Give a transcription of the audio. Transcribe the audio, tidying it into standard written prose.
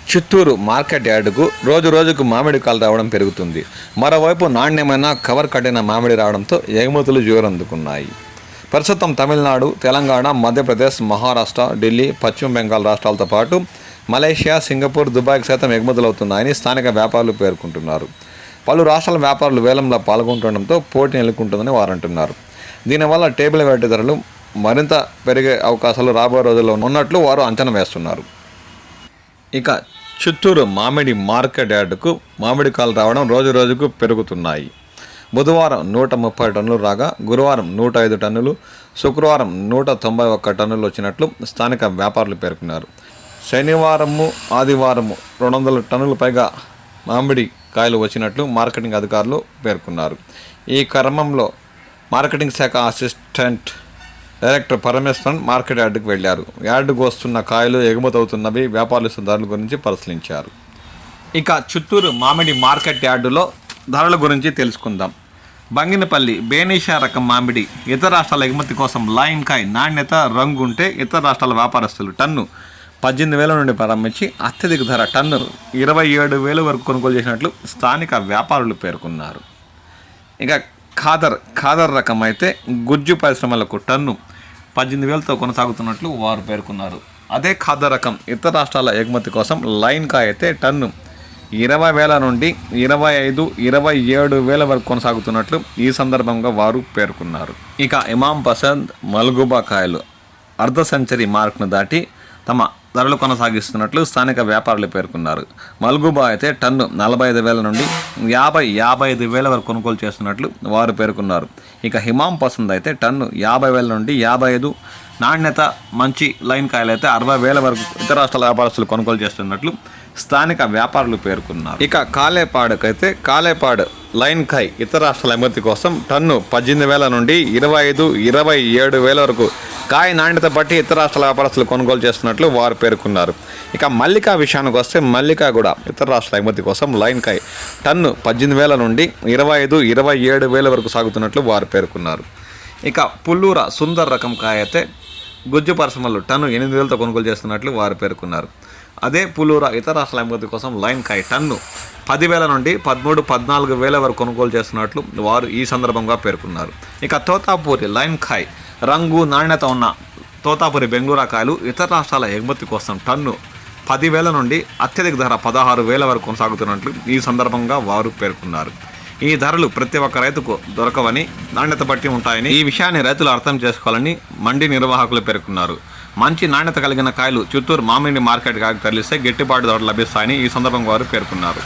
Chittoor market యార్డుకు రోజు రోజుకు మామిడి కాయలు రావడం పెరుగుతుంది. మరోవైపు నాణ్యమైన కవర్ కట్టిన మామిడి రావడంతో ఎగుమతులు జోరందుకున్నాయి. ప్రస్తుతం తమిళనాడు, తెలంగాణ, మధ్యప్రదేశ్, మహారాష్ట్ర, ఢిల్లీ, పశ్చిమ బెంగాల్ రాష్ట్రాలతో పాటు మలేషియా, సింగపూర్, దుబాయ్కి సైతం ఎగుమతులవుతున్నాయని స్థానిక వ్యాపారులు పేర్కొంటున్నారు. పలు రాష్ట్రాల వ్యాపారులు వేలంలో పాల్గొంటుండడంతో పోటీ నెలకొంటుందని వారు అంటున్నారు. దీనివల్ల టేబుల్ వెరైటీ ధరలు మరింత పెరిగే అవకాశాలు రాబోయే రోజుల్లో ఉన్నట్లు వారు అంచనా వేస్తున్నారు. ఇక చిత్తూరు మామిడి మార్కెట్ యార్డుకు మామిడి కాయలు రావడం రోజు రోజుకు పెరుగుతున్నాయి. బుధవారం 130 టన్నులు రాగా గురువారం 105 టన్నులు, శుక్రవారం 191 టన్నులు వచ్చినట్లు స్థానిక వ్యాపారులు పేర్కొన్నారు. శనివారము, ఆదివారము 200 టన్నుల పైగా మామిడి కాయలు వచ్చినట్లు మార్కెటింగ్ అధికారులు పేర్కొన్నారు. ఈ క్రమంలో మార్కెటింగ్ శాఖ అసిస్టెంట్ డైరెక్టర్ పరమేశ్వరన్ మార్కెట్ యార్డుకు వెళ్లారు. యార్డుకు వస్తున్న కాయలు ఎగుమతవుతున్నవి వ్యాపారుల ధరల గురించి పరిశీలించారు. ఇక చిత్తూరు మామిడి మార్కెట్ యార్డులో ధరల గురించి తెలుసుకుందాం. బంగినపల్లి బేనీషా రకం మామిడి ఇతర రాష్ట్రాల ఎగుమతి కోసం లైన్ కాయ్ నాణ్యత, రంగు ఉంటే ఇతర రాష్ట్రాల వ్యాపారస్తులు టన్ను 18,000 నుండి ప్రారంభించి అత్యధిక ధర టన్ను 27,000 వరకు కొనుగోలు చేసినట్లు స్థానిక వ్యాపారులు పేర్కొన్నారు. ఇక ఖాదర్ రకం అయితే గుజ్జు పరిశ్రమలకు టన్ను 18,000తో కొనసాగుతున్నట్లు వారు పేర్కొన్నారు. అదే ఖాదర్ రకం ఇతర రాష్ట్రాల ఎగుమతి కోసం లైన్ కాయ అయితే టన్ను 20,000 నుండి 25,000, 27,000 వరకు కొనసాగుతున్నట్లు ఈ సందర్భంగా వారు పేర్కొన్నారు. ఇక ఇమాం పసంద్, మల్గుబా కాయలు అర్ధ సెంచరీ మార్క్ను దాటి తమ ధరలు కొనసాగిస్తున్నట్లు స్థానిక వ్యాపారులు పేర్కొన్నారు. మల్గుబా అయితే టన్ను 45,000 నుండి 55,000 వరకు కొనుగోలు చేస్తున్నట్లు వారు పేర్కొన్నారు. ఇక హిమాం పసంద్ అయితే టన్ను 50,000 నుండి 55, నాణ్యత మంచి లైన్ కాయలు అయితే 60,000 వరకు ఇతర రాష్ట్రాల వ్యాపారస్తులు కొనుగోలు చేస్తున్నట్లు స్థానిక వ్యాపారులు పేర్కొన్నారు. ఇక కాలేపాడు లైన్ కాయ్ ఇతర రాష్ట్రాల ఎగుమతి కోసం టన్ను 18,000 నుండి 25, 27,000 వరకు కాయ నాణ్యత బట్టి ఇతర రాష్ట్రాల వ్యాపారస్తులు కొనుగోలు చేస్తున్నట్లు వారు పేర్కొన్నారు. ఇక మల్లికా విషయానికి వస్తే మల్లికా కూడా ఇతర రాష్ట్రాల ఎగుమతి కోసం లైన్ కాయ్ టన్ను 18,000 నుండి 25, 27,000 వరకు సాగుతున్నట్లు వారు పేర్కొన్నారు. ఇక పుల్లూర సుందర్ రకం కాయ అయితే గుజ్జు పరిశ్రమలు టన్ను 8,000తో కొనుగోలు చేస్తున్నట్లు వారు పేర్కొన్నారు. అదే పుల్లూర ఇతర రాష్ట్రాల ఎగుమతి కోసం లైన్ కాయ్ టన్ను 10,000 నుండి 13, 14,000 వరకు కొనుగోలు చేస్తున్నట్లు వారు ఈ సందర్భంగా పేర్కొన్నారు. ఇక తోతాపూరి లైన్ కాయ్ రంగు, నాణ్యత ఉన్న తోతాపురి బెంగళూరు కాయలు ఇతర రాష్ట్రాల ఎగుమతి కోసం టన్ను 10,000 నుండి అత్యధిక ధర 16,000 వరకు కొనసాగుతున్నట్లు ఈ సందర్భంగా వారు పేర్కొన్నారు. ఈ ధరలు ప్రతి ఒక్క రైతుకు దొరకవని, నాణ్యత బట్టి ఉంటాయని, ఈ విషయాన్ని రైతులు అర్థం చేసుకోవాలని మండి నిర్వాహకులు పేర్కొన్నారు. మంచి నాణ్యత కలిగిన కాయలు చిత్తూరు మామిడి మార్కెట్ కాయకు తరలిస్తే గిట్టుబాటు ధరలు లభిస్తాయని ఈ సందర్భంగా వారు పేర్కొన్నారు.